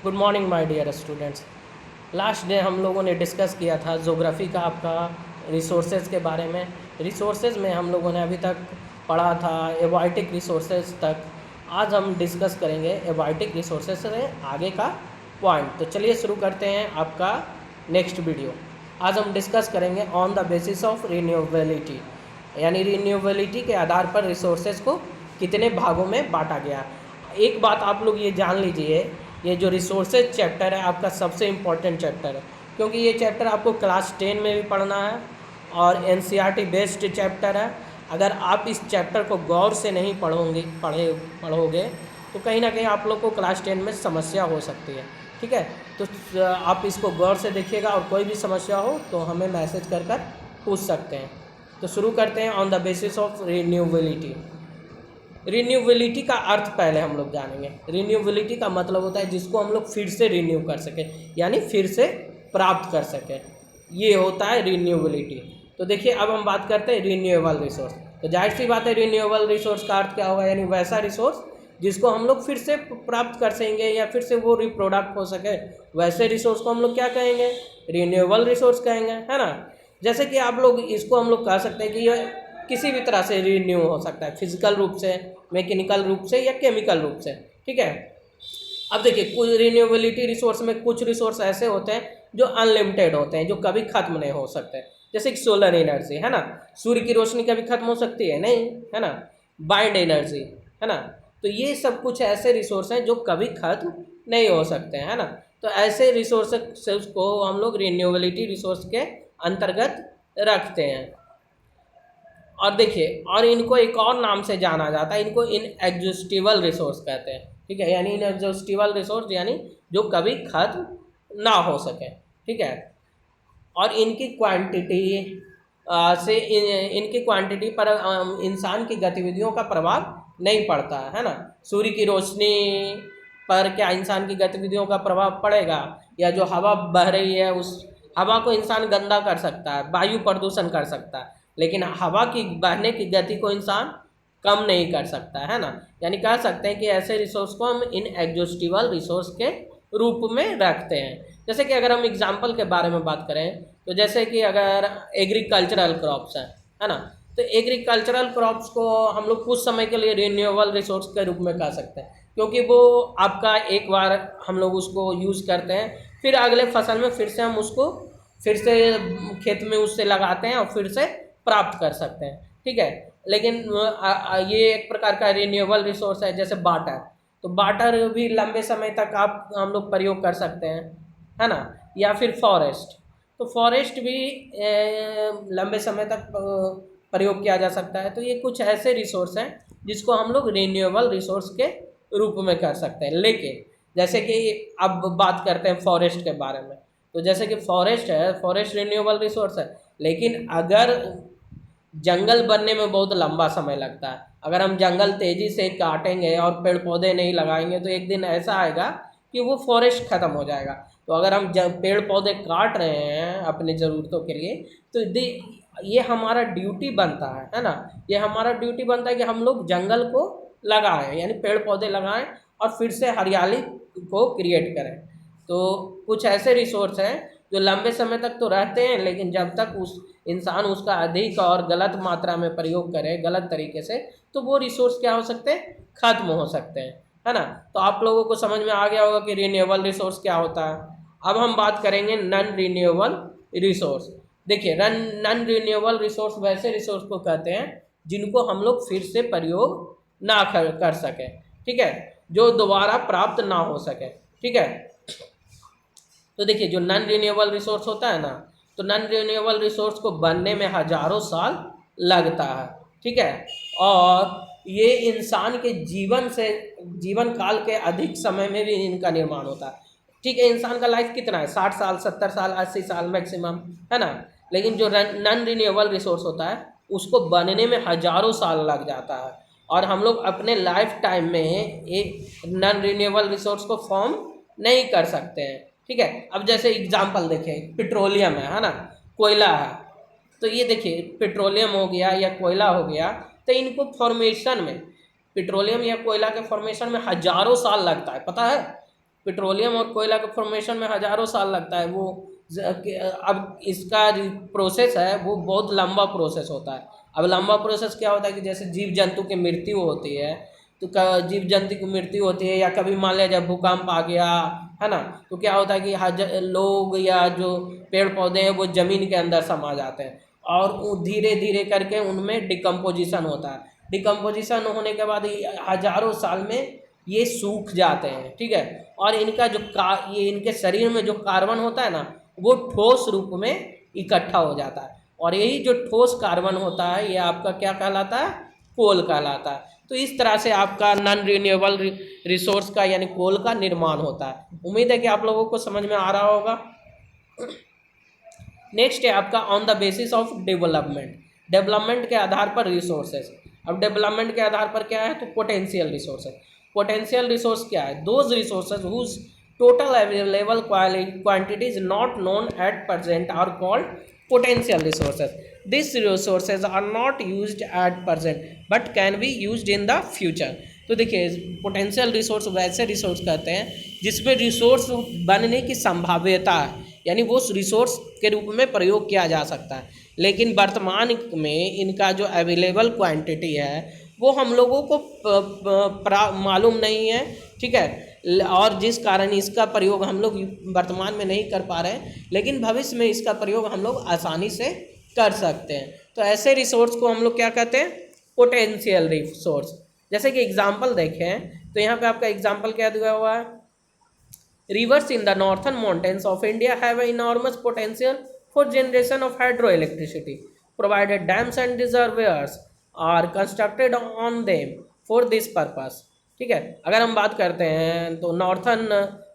Good morning my dear students. Last day हम लोगों ने डिस्कस किया था ज्योग्राफी का आपका रिसोर्सेज के बारे में। रिसोर्सेज में हम लोगों ने अभी तक पढ़ा था एबायोटिक रिसोर्सेज तक। आज हम डिस्कस करेंगे एबायोटिक रिसोर्सेज से आगे का पॉइंट। तो चलिए शुरू करते हैं आपका नेक्स्ट वीडियो। आज हम डिस्कस करेंगे on the basis of renewability, यानी रिन्यूएबिलिटी के आधार पर रिसोर्सेज को कितने भागों में बांटा गया। एक बात आप लोग ये जान लीजिए, ये जो रिसोर्सेज चैप्टर है आपका सबसे इम्पॉर्टेंट चैप्टर है, क्योंकि ये चैप्टर आपको क्लास 10 में भी पढ़ना है और एनसीईआरटी बेस्ड चैप्टर है। अगर आप इस चैप्टर को गौर से नहीं पढ़ोगे तो कहीं ना कहीं आप लोग को क्लास 10 में समस्या हो सकती है। ठीक है, तो आप इसको गौर से देखिएगा और कोई भी समस्या हो तो हमें मैसेज कर कर पूछ सकते हैं। तो शुरू करते हैं on the basis of renewability. Renewability का अर्थ पहले हम लोग जानेंगे। रिन्यूएबिलिटी का मतलब होता है जिसको हम लोग फिर से रिन्यू कर सकें, यानी फिर से प्राप्त कर सकें, ये होता है रिन्यूएबिलिटी। तो देखिए अब हम बात करते हैं रिन्यूएबल रिसोर्स। तो जाहिर सी बात है रिन्यूएबल रिसोर्स का अर्थ क्या होगा, यानी वैसा रिसोर्स जिसको हम लोग फिर से प्राप्त कर सकेंगे या फिर से वो रिप्रोडक्ट हो सके, वैसे रिसोर्स को हम लोग क्या कहेंगे, रिन्यूएबल रिसोर्स कहेंगे, है ना। जैसे कि आप लोग इसको हम लोग कह सकते हैं कि ये किसी भी तरह से रिन्यू हो सकता है, फिजिकल रूप से, मैकेनिकल रूप से या केमिकल रूप से। ठीक है, अब देखिए कुछ रिन्यूएबिलिटी रिसोर्स में कुछ रिसोर्स ऐसे होते हैं जो अनलिमिटेड होते हैं, जो कभी खत्म नहीं हो सकते। जैसे कि सोलर एनर्जी, है ना, सूर्य की रोशनी कभी खत्म हो सकती है नहीं, है ना। बाइंड एनर्जी, है ना। तो ये सब कुछ ऐसे रिसोर्स हैं जो कभी खत्म नहीं हो सकते हैं, है ना। तो ऐसे रिसोर्स को हम लोग रिन्यूएबिलिटी रिसोर्स के अंतर्गत रखते हैं। और देखिए, और इनको एक और नाम से जाना जाता है, इनको इनएग्जॉस्टिबल रिसोर्स कहते हैं। ठीक है, यानी इनएग्जॉस्टिबल रिसोर्स यानी जो कभी खत्म ना हो सके। ठीक है, और इनकी क्वांटिटी से इनकी क्वांटिटी पर इंसान की गतिविधियों का प्रभाव नहीं पड़ता है ना। सूर्य की रोशनी पर क्या इंसान की गतिविधियों का प्रभाव पड़ेगा, या जो हवा बह रही है उस हवा को इंसान गंदा कर सकता है, वायु प्रदूषण कर सकता है, लेकिन हवा की बहने की गति को इंसान कम नहीं कर सकता, है ना। यानी कह सकते हैं कि ऐसे रिसोर्स को हम इनएग्जॉस्टिबल रिसोर्स के रूप में रखते हैं। जैसे कि अगर हम एग्जाम्पल के बारे में बात करें तो जैसे कि अगर एग्रीकल्चरल क्रॉप्स है ना, तो एग्रीकल्चरल क्रॉप्स को हम लोग कुछ समय के लिए रिन्यूएबल रिसोर्स के रूप में कह सकते हैं, क्योंकि वो आपका एक बार हम लोग उसको यूज़ करते हैं, फिर अगले फसल में फिर से हम उसको फिर से खेत में उससे लगाते हैं और फिर से प्राप्त कर सकते हैं। ठीक है, लेकिन ये एक प्रकार का रिन्यूएबल रिसोर्स है। जैसे वाटर, तो वाटर भी लंबे समय तक हम लोग प्रयोग कर सकते हैं, है ना। या फिर फॉरेस्ट, तो फॉरेस्ट भी लंबे समय तक प्रयोग किया जा सकता है। तो ये कुछ ऐसे रिसोर्स हैं जिसको हम लोग रिन्यूएबल रिसोर्स के रूप में कर सकते हैं। लेकिन जैसे कि अब बात करते हैं फॉरेस्ट के बारे में, तो जैसे कि फॉरेस्ट है, फॉरेस्ट रिन्यूएबल रिसोर्स है, लेकिन अगर जंगल बनने में बहुत लंबा समय लगता है, अगर हम जंगल तेज़ी से काटेंगे और पेड़ पौधे नहीं लगाएंगे तो एक दिन ऐसा आएगा कि वो फॉरेस्ट ख़त्म हो जाएगा। तो अगर हम पेड़ पौधे काट रहे हैं अपनी ज़रूरतों के लिए, तो ये हमारा ड्यूटी बनता है ना। ये हमारा ड्यूटी बनता है कि हम लोग जंगल को लगाएं, यानी पेड़ पौधे लगाएं और फिर से हरियाली को क्रिएट करें। तो कुछ ऐसे रिसोर्स हैं जो लंबे समय तक तो रहते हैं, लेकिन जब तक उस इंसान उसका अधिक और गलत मात्रा में प्रयोग करे गलत तरीके से, तो वो रिसोर्स क्या हो सकते हैं, खत्म हो सकते हैं, है ना। तो आप लोगों को समझ में आ गया होगा कि रिन्यूएबल रिसोर्स क्या होता है। अब हम बात करेंगे नॉन रिन्यूएबल रिसोर्स। देखिए, नॉन रिन्यूएबल रिसोर्स वैसे रिसोर्स को कहते हैं जिनको हम लोग फिर से प्रयोग ना कर सकें। ठीक है, जो दोबारा प्राप्त ना हो सके। ठीक है, तो देखिए जो नॉन रिन्यूएबल रिसोर्स होता है ना, तो नॉन रिन्यूएबल रिसोर्स को बनने में हजारों साल लगता है। ठीक है, और ये इंसान के जीवन काल के अधिक समय में भी इनका निर्माण होता है। ठीक है, इंसान का लाइफ कितना है, 60 साल, 70 साल, 80 साल मैक्सिमम, है ना। लेकिन जो नॉन रिन्यूएबल रिसोर्स होता है उसको बनने में हजारों साल लग जाता है, और हम लोग अपने लाइफ टाइम में एक नॉन रिन्यूएबल रिसोर्स को फॉर्म नहीं कर सकते हैं। ठीक है, अब जैसे एग्जांपल देखें, पेट्रोलियम है ना, कोयला है। तो ये देखिए पेट्रोलियम हो गया या कोयला हो गया, तो इनको फॉर्मेशन में, पेट्रोलियम या कोयला के फॉर्मेशन में हजारों साल लगता है, पता है। पेट्रोलियम और कोयला के फॉर्मेशन में हज़ारों साल लगता है। वो अब इसका जो प्रोसेस है वो बहुत लंबा प्रोसेस होता है। अब लंबा प्रोसेस क्या होता है कि जैसे जीव जंतु की मृत्यु होती है, तो जीव जंतु की मृत्यु होती है, या कभी मान लिया जब भूकंप आ गया है ना, तो क्या होता है कि लोग या जो पेड़ पौधे हैं वो ज़मीन के अंदर समा जाते हैं, और धीरे धीरे करके उनमें डिकम्पोजिशन होता है। डिकम्पोजिशन होने के बाद हज़ारों साल में ये सूख जाते हैं, ठीक है। और इनका जो ये इनके शरीर में जो कार्बन होता है ना, वो ठोस रूप में इकट्ठा हो जाता है, और यही जो ठोस कार्बन होता है ये आपका क्या कहलाता है, कोल कहलाता है। तो इस तरह से आपका नॉन रिन्यूएबल रिसोर्स का यानी कोल का निर्माण होता है। उम्मीद है कि आप लोगों को समझ में आ रहा होगा। नेक्स्ट है आपका on the basis of development, development के आधार पर रिसोर्सेज। अब डेवलपमेंट के आधार पर क्या है, तो पोटेंशियल रिसोर्सेज। पोटेंशियल रिसोर्स क्या है, those resources whose total available quantity is not known at present are called potential resources. This resources are not used at present but can be used in the future. तो देखिए, potential resource वैसे resource कहते हैं जिसमें resource बनने की संभाव्यता है, यानी वो रिसोर्स के रूप में प्रयोग किया जा सकता है, लेकिन वर्तमान में इनका जो अवेलेबल क्वांटिटी है वो हम लोगों को मालूम नहीं है, ठीक है। और जिस कारण इसका प्रयोग हम लोग वर्तमान में नहीं कर पा रहे हैं, लेकिन भविष्य में इसका प्रयोग हम लोग आसानी से कर सकते हैं। तो ऐसे रिसोर्स को हम लोग क्या कहते हैं, पोटेंशियल रिसोर्स। जैसे कि एग्जाम्पल देखें तो यहाँ पे आपका एग्जाम्पल क्या दिया हुआ है, rivers in the northern mountains of India have an enormous potential for generation of hydroelectricity, provided dams and reservoirs are constructed on them for this purpose। ठीक है, अगर हम बात करते हैं तो नॉर्थन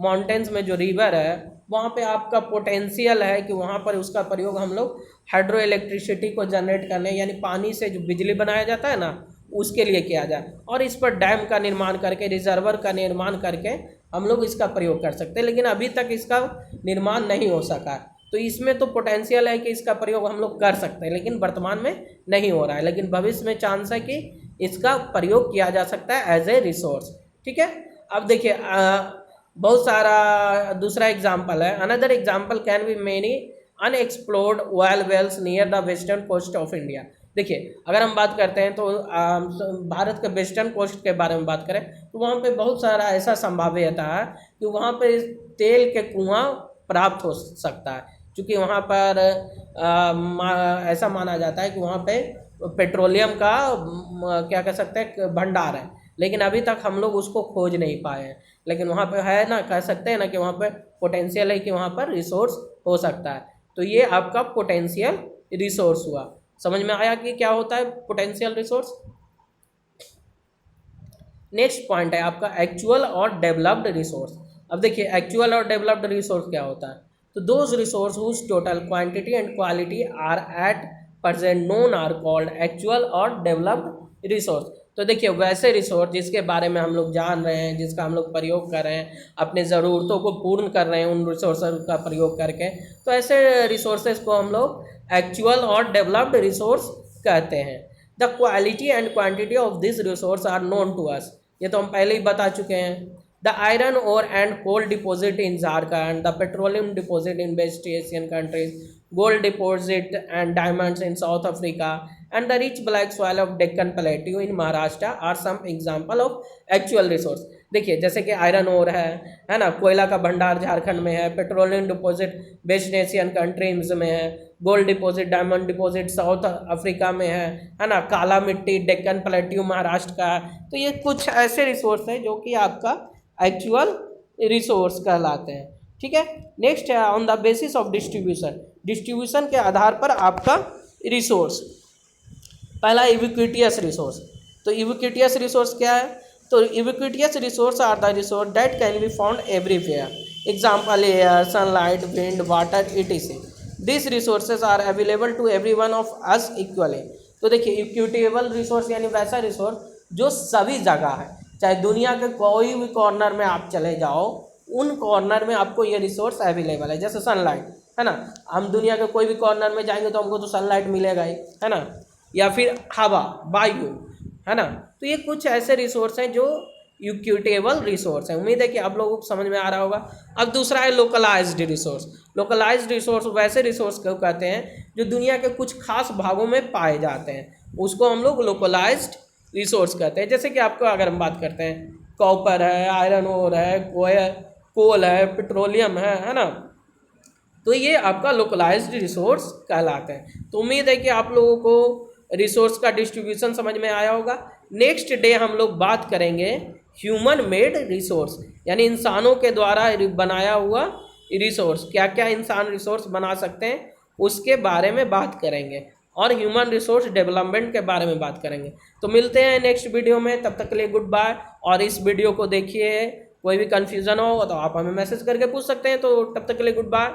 माउंटेन्स में जो रिवर है वहाँ पे आपका पोटेंशियल है कि वहाँ पर उसका प्रयोग हम लोग हाइड्रो इलेक्ट्रिसिटी को जनरेट करने, यानी पानी से जो बिजली बनाया जाता है ना, उसके लिए किया जाए, और इस पर डैम का निर्माण करके, रिजर्वर का निर्माण करके हम लोग इसका प्रयोग कर सकते हैं। लेकिन अभी तक इसका निर्माण नहीं हो सका, तो इसमें तो पोटेंशियल है कि इसका प्रयोग हम लोग कर सकते हैं, लेकिन वर्तमान में नहीं हो रहा है। लेकिन भविष्य में चांस है कि इसका प्रयोग किया जा सकता है एज ए रिसोर्स, ठीक है। अब देखिए बहुत सारा दूसरा एग्जाम्पल है। Another example can be many unexplored oil wells near the western coast of India. देखिए, अगर हम बात करते हैं तो भारत के वेस्टर्न कोस्ट के बारे में बात करें तो वहाँ पे बहुत सारा ऐसा संभाव्यता है कि वहाँ पे तेल के कुआं प्राप्त हो सकता है, क्योंकि वहाँ पर ऐसा माना जाता है कि वहाँ पे पेट्रोलियम का क्या कह सकते हैं भंडार है, लेकिन अभी तक हम लोग उसको खोज नहीं पाए हैं। लेकिन वहाँ पे है ना, कह सकते हैं ना कि वहाँ पे पोटेंशियल है कि वहाँ पर रिसोर्स हो सकता है। तो ये आपका पोटेंशियल रिसोर्स हुआ। समझ में आया कि क्या होता है पोटेंशियल रिसोर्स। नेक्स्ट पॉइंट है आपका एक्चुअल और डेवलप्ड रिसोर्स। अब देखिए, एक्चुअल और डेवलप्ड रिसोर्स क्या होता है, तो those resource whose total quantity and quality are at present known are called actual और डेवलप्ड रिसोर्स। तो देखिए, वैसे रिसोर्स जिसके बारे में हम लोग जान रहे हैं, जिसका हम लोग प्रयोग कर रहे हैं, अपने ज़रूरतों को पूर्ण कर रहे हैं उन रिसोर्स का प्रयोग करके, तो ऐसे रिसोर्सेज को हम लोग एक्चुअल और डेवलप्ड रिसोर्स कहते हैं। The quality and quantity of this resource are known to us, ये तो हम पहले ही बता चुके हैं। The iron ore and coal deposit in Jharkhand, the petroleum deposit in West Asian countries, gold deposit and diamonds in South Africa and the rich black soil of Deccan Plateau in Maharashtra are some example of actual resource। देखिए, जैसे कि iron ore है ना, कोयला का भंडार झारखंड में है, petroleum deposit West Asian countries में है, gold deposit, diamond deposit South Africa में है ना, काला मिट्टी डेक्कन प्लेट्यू महाराष्ट्र का है। तो ये कुछ ऐसे रिसोर्स हैं जो कि आपका एक्चुअल रिसोर्स कहलाते हैं, ठीक है। नेक्स्ट है on the basis of distribution, distribution के आधार पर आपका रिसोर्स। पहला यूबिक्विटियस रिसोर्स। तो यूबिक्विटियस रिसोर्स क्या है, तो ubiquitous resource are the resource that can be found everywhere, example air, sunlight, wind, water etc। This resources are available to every one of us equally. तो देखिए, इक्विटेबल रिसोर्स यानी वैसा resource जो सभी जगह है, चाहे दुनिया के कोई भी कॉर्नर में आप चले जाओ, उन कॉर्नर में आपको ये रिसोर्स अवेलेबल है। जैसे सनलाइट है ना, हम दुनिया के कोई भी कॉर्नर में जाएंगे तो हमको तो सनलाइट मिलेगा ही, है ना, या फिर हवा, वायु, है ना। तो ये कुछ ऐसे रिसोर्स हैं जो इक्विटेबल रिसोर्स है। उम्मीद है कि आप लोगों को समझ में आ रहा होगा। अब दूसरा है लोकलाइज्ड रिसोर्स। लोकलाइज्ड रिसोर्स वैसे रिसोर्स को कहते हैं जो दुनिया के कुछ खास भागों में पाए जाते हैं, उसको हम लोग लोकलाइज्ड रिसोर्स कहते हैं। जैसे कि आपको अगर हम बात करते हैं, कॉपर है, आयरन ओर है, कोल है, पेट्रोलियम है ना, तो ये आपका लोकलाइज्ड रिसोर्स कहलाते हैं। तो उम्मीद है कि आप लोगों को रिसोर्स का डिस्ट्रीब्यूशन समझ में आया होगा। नेक्स्ट डे हम लोग बात करेंगे ह्यूमन मेड रिसोर्स, यानी इंसानों के द्वारा बनाया हुआ रिसोर्स, क्या क्या इंसान रिसोर्स बना सकते हैं उसके बारे में बात करेंगे, और ह्यूमन रिसोर्स डेवलपमेंट के बारे में बात करेंगे। तो मिलते हैं नेक्स्ट वीडियो में, तब तक के लिए गुड बाय। और इस वीडियो को देखिए, कोई भी कन्फ्यूज़न हो तो आप हमें मैसेज करके पूछ सकते हैं। तो तब तक के लिए गुड बाय।